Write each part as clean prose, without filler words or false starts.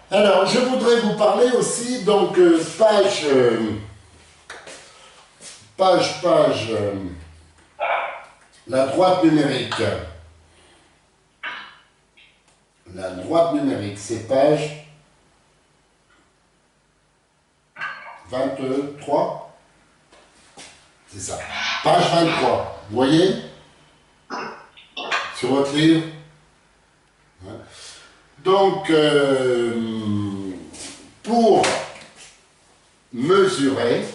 Alors, je voudrais vous parler aussi, donc, la droite numérique. La droite numérique, c'est page 23. C'est ça. Page 23. Vous voyez? Sur votre livre. Ouais. Donc, pour mesurer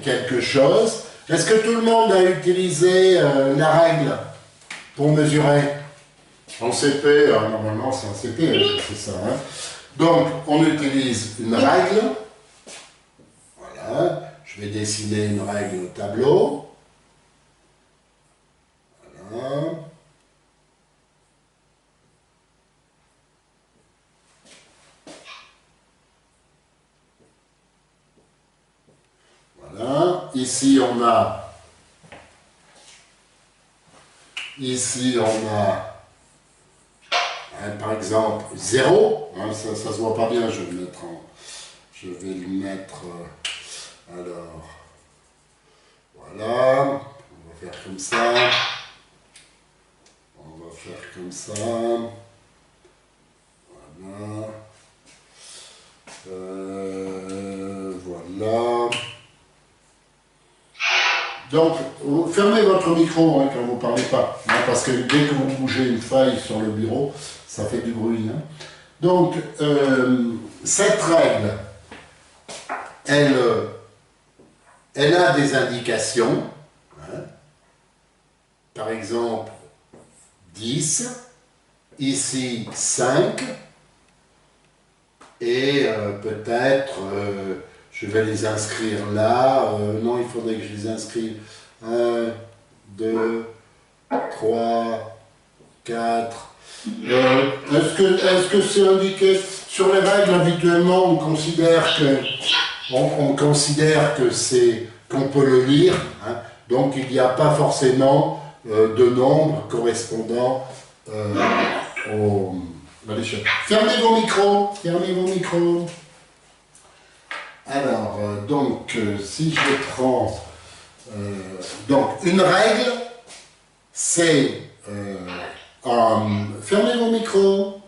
quelque chose, est-ce que tout le monde a utilisé la règle pour mesurer? En CP, normalement c'est en CP, c'est ça. Hein? Donc, on utilise une règle. Voilà. Je vais dessiner une règle au tableau. Voilà. Voilà. Ici, on a par exemple 0, hein, ça se voit pas bien, je vais le mettre, alors, voilà, on va faire comme ça, voilà, voilà. Donc, vous fermez votre micro hein, quand vous ne parlez pas, hein, parce que dès que vous bougez une feuille sur le bureau, ça fait du bruit. Hein. Donc, cette règle, elle a des indications. Hein. Par exemple, 10, ici 5, et peut-être... je vais les inscrire là. Non, il faudrait que je les inscrive. 1, 2, 3, 4. Est-ce que c'est indiqué sur les règles? Habituellement, on considère que c'est qu'on peut le lire. Hein, donc, il n'y a pas forcément de nombre correspondant au... Allez, fermez vos micros. Fermez vos micros. Alors, si je prends... donc, une règle, c'est... fermez vos micros.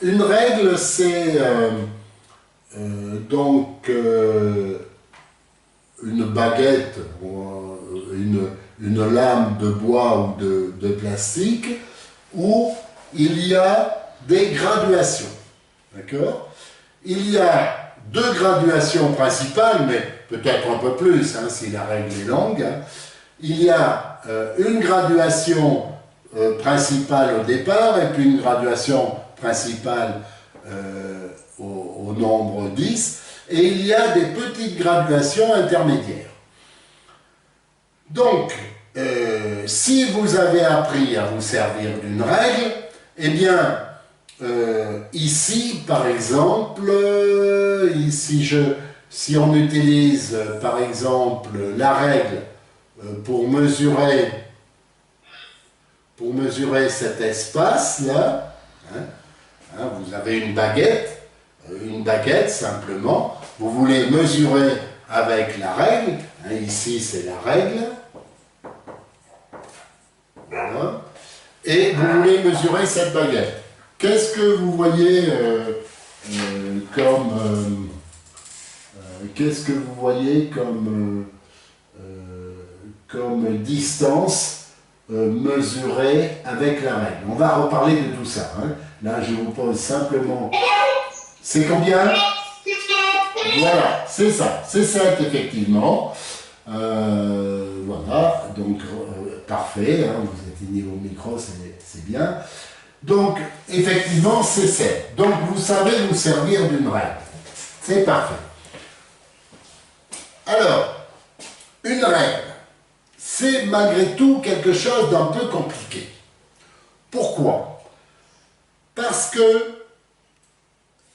Une règle, c'est... une baguette, une lame de bois ou de plastique, où il y a des graduations. D'accord? Il y a deux graduations principales, mais peut-être un peu plus, hein, si la règle est longue. Hein. Il y a une graduation principale au départ, et puis une graduation principale au nombre 10, et il y a des petites graduations intermédiaires. Donc, si vous avez appris à vous servir d'une règle, eh bien, ici, par exemple, si on utilise, par exemple, la règle pour mesurer cet espace-là, hein, vous avez une baguette simplement, vous voulez mesurer avec la règle, hein, ici c'est la règle, voilà, et vous voulez mesurer cette baguette. Qu'est-ce que vous voyez comme distance mesurée avec la règle? On va reparler de tout ça. Hein. Là, je vous pose simplement... C'est combien? Voilà, c'est ça. C'est 7, effectivement. Voilà, donc parfait. Hein, vous éteignez vos micros, c'est bien. Donc, effectivement, c'est 7. Donc, vous savez vous servir d'une règle. C'est parfait. Alors, une règle, c'est malgré tout quelque chose d'un peu compliqué. Pourquoi? Parce que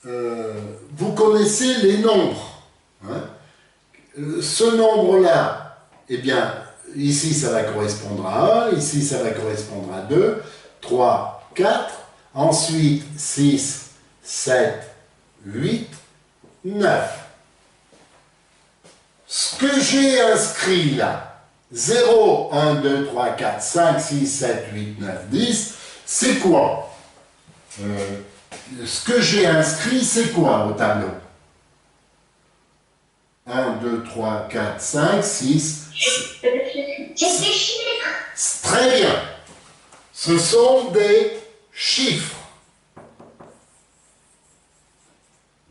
vous connaissez les nombres. Hein? Ce nombre-là, eh bien, ici ça va correspondre à 1, ici ça va correspondre à 2, 3, 4. ensuite 6, 7, 8, 9. Ce que j'ai inscrit là, 0, 1, 2, 3, 4, 5, 6, 7, 8, 9, 10, c'est quoi? Ce que j'ai inscrit, c'est quoi au tableau? 1, 2, 3, 4, 5, 6... C'est des chiffres. Très bien. Ce sont des chiffres.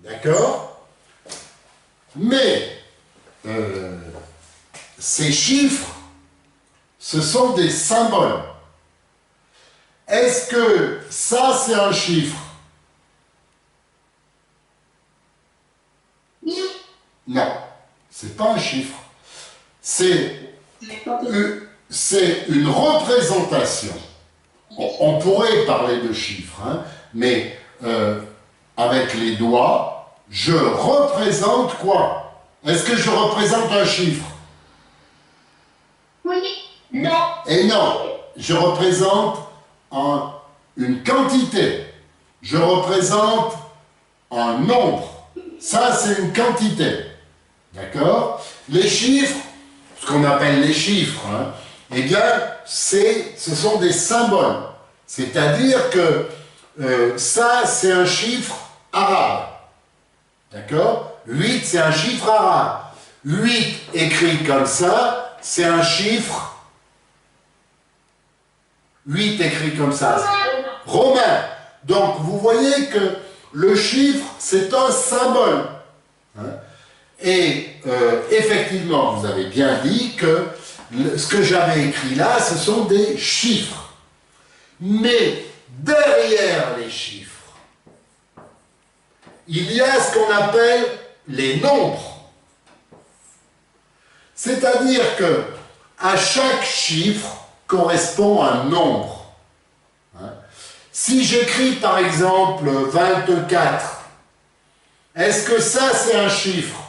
D'accord? Mais ces chiffres, ce sont des symboles. Est-ce que ça, c'est un chiffre? Non, c'est pas un chiffre. C'est une représentation. On pourrait parler de chiffres, hein, mais avec les doigts, je représente quoi? Est-ce que je représente un chiffre? Oui. Non. Et non, je représente une quantité. Je représente un nombre. Ça, c'est une quantité. D'accord? Les chiffres, ce qu'on appelle les chiffres, hein, eh bien, ce sont des symboles. C'est-à-dire que ça, c'est un chiffre arabe. D'accord? 8, c'est un chiffre arabe. 8 écrit comme ça, c'est un chiffre. 8 écrit comme ça, romain. Donc, vous voyez que le chiffre, c'est un symbole. Hein? Et effectivement, vous avez bien dit que ce que j'avais écrit là, ce sont des chiffres. Mais derrière les chiffres, il y a ce qu'on appelle les nombres. C'est-à-dire que à chaque chiffre correspond un nombre. Hein? Si j'écris par exemple 24, est-ce que ça c'est un chiffre?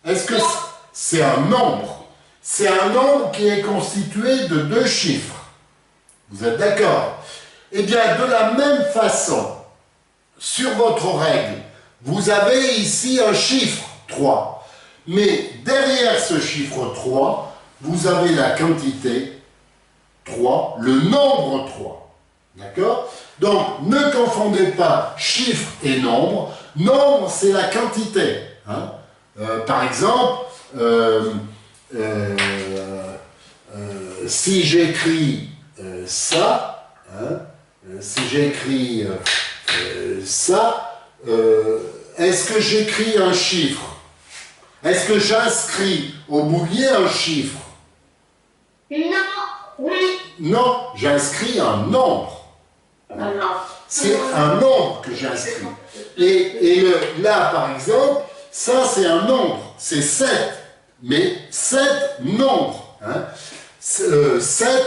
Est-ce que c'est un nombre? C'est un nombre qui est constitué de deux chiffres. Vous êtes d'accord? Eh bien, de la même façon, sur votre règle, vous avez ici un chiffre, 3. Mais derrière ce chiffre 3, vous avez la quantité 3, le nombre 3. D'accord? Donc, ne confondez pas chiffre et nombre. Nombre, c'est la quantité. Hein? Par exemple, si j'écris ça, hein, si j'écris ça, est-ce que j'écris un chiffre? Est-ce que j'inscris au boulier un chiffre? Non. Oui. Non, j'inscris un nombre. Non. C'est un nombre que j'inscris. Et là, par exemple, ça c'est un nombre, c'est 7. Mais 7 nombres. Hein. 7,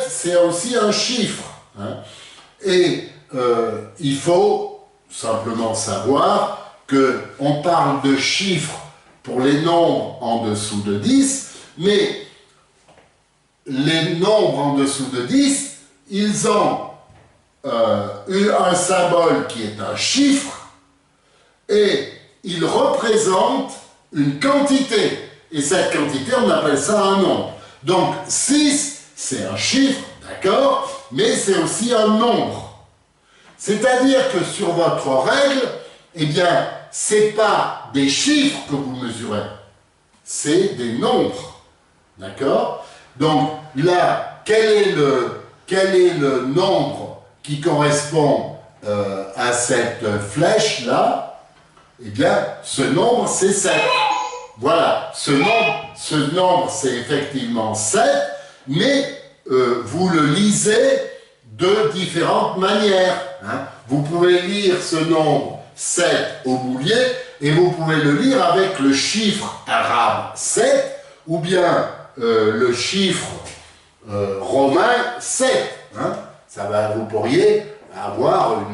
c'est aussi un chiffre. Hein. Et il faut simplement savoir qu'on parle de chiffres pour les nombres en dessous de 10, mais les nombres en dessous de 10, ils ont eu un symbole qui est un chiffre, et ils représentent une quantité. Et cette quantité, on appelle ça un nombre. Donc 6, c'est un chiffre, d'accord, mais c'est aussi un nombre. C'est-à-dire que sur votre règle, eh bien, c'est pas des chiffres que vous mesurez, c'est des nombres. D'accord? Donc là, quel est le nombre qui correspond à cette flèche-là? Eh bien, ce nombre, c'est 7. Voilà, ce nombre, c'est effectivement 7, mais vous le lisez de différentes manières. Hein. Vous pouvez lire ce nombre 7 au boulier, et vous pouvez le lire avec le chiffre arabe 7, ou bien le chiffre romain 7. Hein. Vous pourriez avoir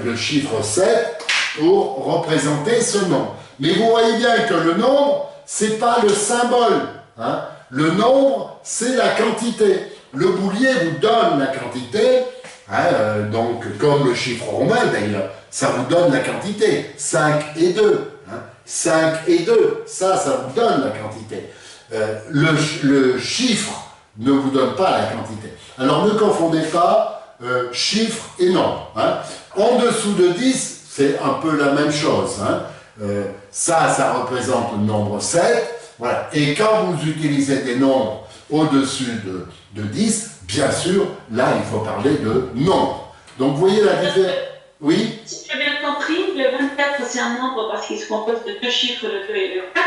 le chiffre 7 pour représenter ce nombre. Mais vous voyez bien que le nombre, c'est pas le symbole. Hein. Le nombre, c'est la quantité. le boulier vous donne la quantité, hein, donc comme le chiffre romain d'ailleurs, ça vous donne la quantité, 5 et 2. Hein, 5 et 2, ça vous donne la quantité. Le chiffre ne vous donne pas la quantité. Alors ne confondez pas chiffre et nombre. Hein. En dessous de 10, c'est un peu la même chose. Hein. Ça représente le nombre 7. Voilà. Et quand vous utilisez des nombres au-dessus de 10, bien sûr, là, il faut parler de nombre. Donc, vous voyez la différence. Oui? Si j'ai bien compris, le 24, c'est un nombre parce qu'il se compose de deux chiffres, le 2 et le 4.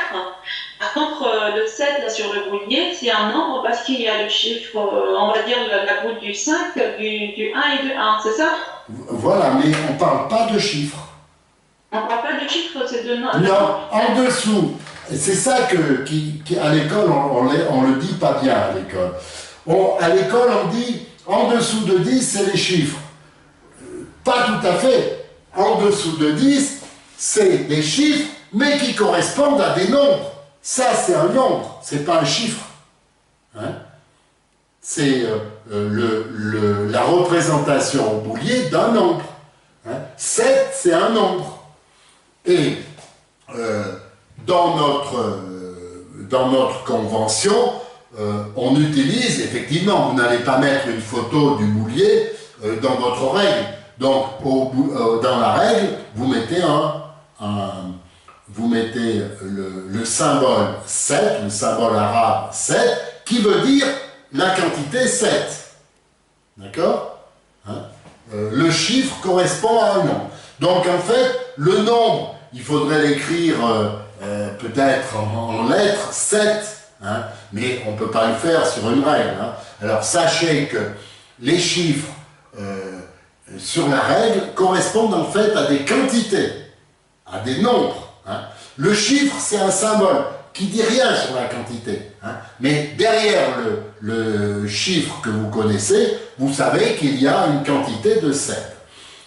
Par contre, le 7, là, sur le boulier, c'est un nombre parce qu'il y a le chiffre, on va dire, la boule du 5, du 1 et du 1, c'est ça? Voilà, mais on ne parle pas de chiffres. On ne parle pas de chiffres, c'est de nombres. Non, en dessous. C'est ça à l'école, on le dit pas bien à l'école. À l'école, on dit, en dessous de 10, c'est les chiffres. Pas tout à fait. En dessous de 10, c'est des chiffres, mais qui correspondent à des nombres. Ça, c'est un nombre, c'est pas un chiffre. Hein? C'est la représentation au boulier d'un nombre. Hein? 7, c'est un nombre. Et dans notre convention, on utilise, effectivement, vous n'allez pas mettre une photo du boulier dans votre règle. Donc, dans la règle, vous mettez le symbole 7, le symbole arabe 7, qui veut dire la quantité 7. D'accord? Hein? Le chiffre correspond à un nombre. Donc, en fait, le nombre, il faudrait l'écrire peut-être en lettres 7, hein? Mais on ne peut pas le faire sur une règle. Hein? Alors, sachez que les chiffres sur la règle correspondent en fait à des quantités, à des nombres. Hein. Le chiffre, c'est un symbole qui dit rien sur la quantité. Hein. Mais derrière le chiffre que vous connaissez, vous savez qu'il y a une quantité de 7.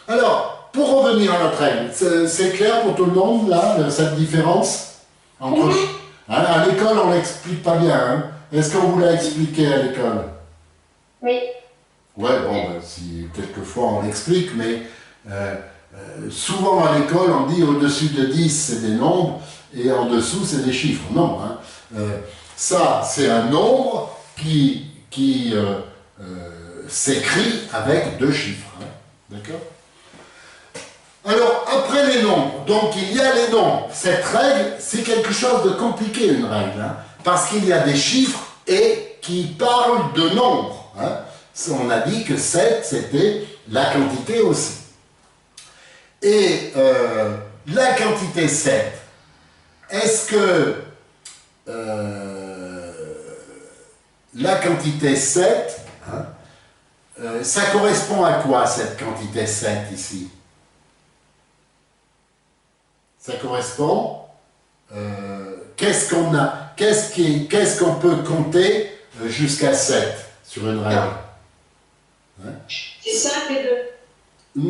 Alors, pour revenir à notre règle, c'est clair pour tout le monde, là, cette différence entre... Hein, à l'école, on ne l'explique pas bien. Hein. Est-ce qu'on vous l'a expliqué à l'école? Oui. Ouais, bon, si quelquefois on l'explique, mais souvent à l'école on dit au-dessus de 10 c'est des nombres et en dessous c'est des chiffres. Non, hein. Ça c'est un nombre qui s'écrit avec deux chiffres. Hein. D'accord? Alors, après les nombres, donc il y a les nombres. Cette règle, c'est quelque chose de compliqué, une règle, hein, parce qu'il y a des chiffres et qui parlent de nombres. Hein. On a dit que 7, c'était la quantité aussi. Et la quantité 7, est-ce que la quantité 7, hein, ça correspond à quoi cette quantité 7 ici? Ça correspond, qu'est-ce qu'on a, qu'est-ce qu'on peut compter jusqu'à 7 sur une règle? Hein? C'est 5 et 2.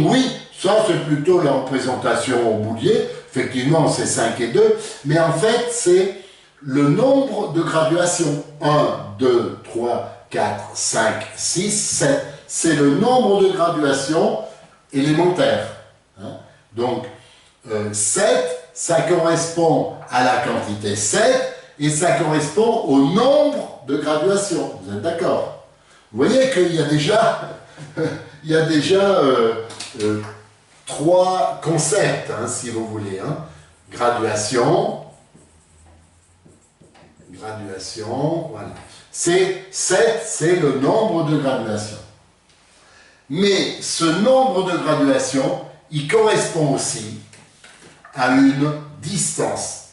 Oui, ça c'est plutôt la représentation au boulier. Effectivement, c'est 5 et 2. Mais en fait, c'est le nombre de graduations. 1, 2, 3, 4, 5, 6, 7. C'est le nombre de graduations élémentaires. Hein? Donc, 7, ça correspond à la quantité 7 et ça correspond au nombre de graduations. Vous êtes d'accord? Vous voyez qu'il y a déjà, trois concepts, hein, si vous voulez. Hein. Graduation, voilà. 7, c'est le nombre de graduations. Mais ce nombre de graduations, il correspond aussi à une distance.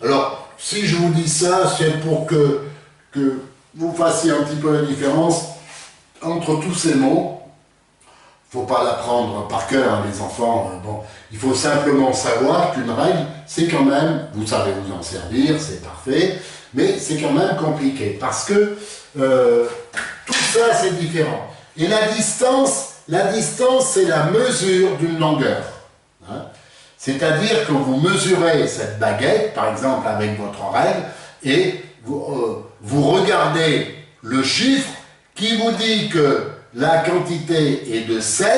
Alors, si je vous dis ça, c'est pour que vous fassiez un petit peu la différence entre tous ces mots. Il ne faut pas l'apprendre par cœur, hein, les enfants. Bon, il faut simplement savoir qu'une règle, c'est quand même, vous savez vous en servir, c'est parfait, mais c'est quand même compliqué, parce que tout ça, c'est différent. Et la distance, c'est la mesure d'une longueur. Hein. C'est-à-dire que vous mesurez cette baguette, par exemple avec votre règle, et vous regardez le chiffre qui vous dit que la quantité est de 7,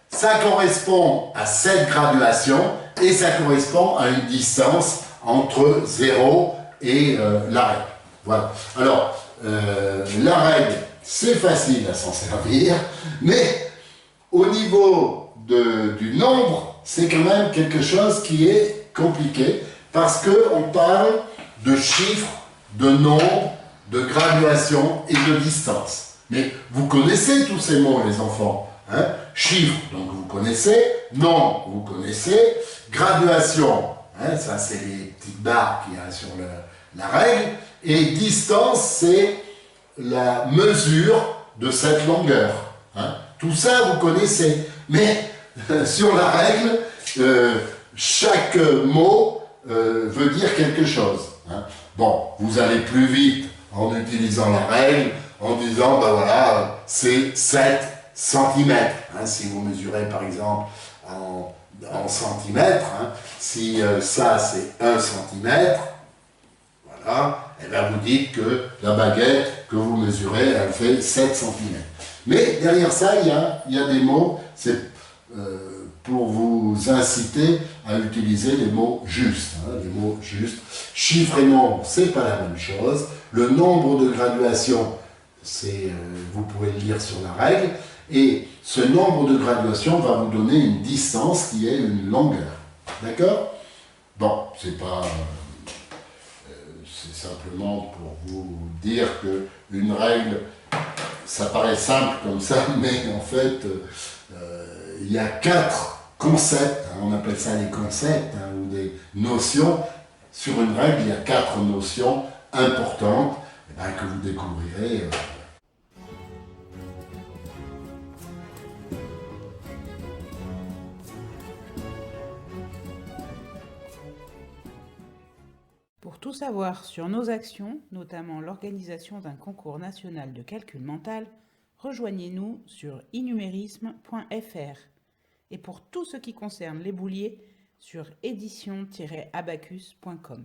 ça correspond à 7 graduations et ça correspond à une distance entre 0 et la règle. Voilà. Alors, la règle, c'est facile à s'en servir, mais au niveau du nombre, c'est quand même quelque chose qui est compliqué parce qu'on parle de chiffres, de nombres, de graduation et de distance. Mais vous connaissez tous ces mots, les enfants. Hein? Chiffre, donc vous connaissez. Nombre, vous connaissez. Graduation, hein, ça c'est les petites barres qu'il y a sur la règle. Et distance, c'est la mesure de cette longueur. Hein? Tout ça, vous connaissez. Mais sur la règle, chaque mot veut dire quelque chose. Hein? Bon, vous allez plus vite en utilisant la règle, en disant, ben voilà, c'est 7 cm. Hein, si vous mesurez par exemple en centimètres, hein, si ça c'est 1 cm, voilà, et bien vous dites que la baguette que vous mesurez, elle fait 7 cm. Mais derrière ça, il y a des mots, c'est pour vous inciter à utiliser les mots justes. Hein, les mots justes. Chiffre et nombre, c'est pas la même chose. Le nombre de graduations, vous pouvez le lire sur la règle. Et ce nombre de graduations va vous donner une distance qui est une longueur. D'accord? Bon, c'est pas... c'est simplement pour vous dire qu'une règle, ça paraît simple comme ça, mais en fait, il y a 4 concepts, hein, on appelle ça les concepts, hein, ou des notions. Sur une règle, il y a 4 notions importantes que vous découvrirez. Pour tout savoir sur nos actions, notamment l'organisation d'un concours national de calcul mental, rejoignez-nous sur inumérisme.fr. Et pour tout ce qui concerne les bouliers, sur édition-abacus.com.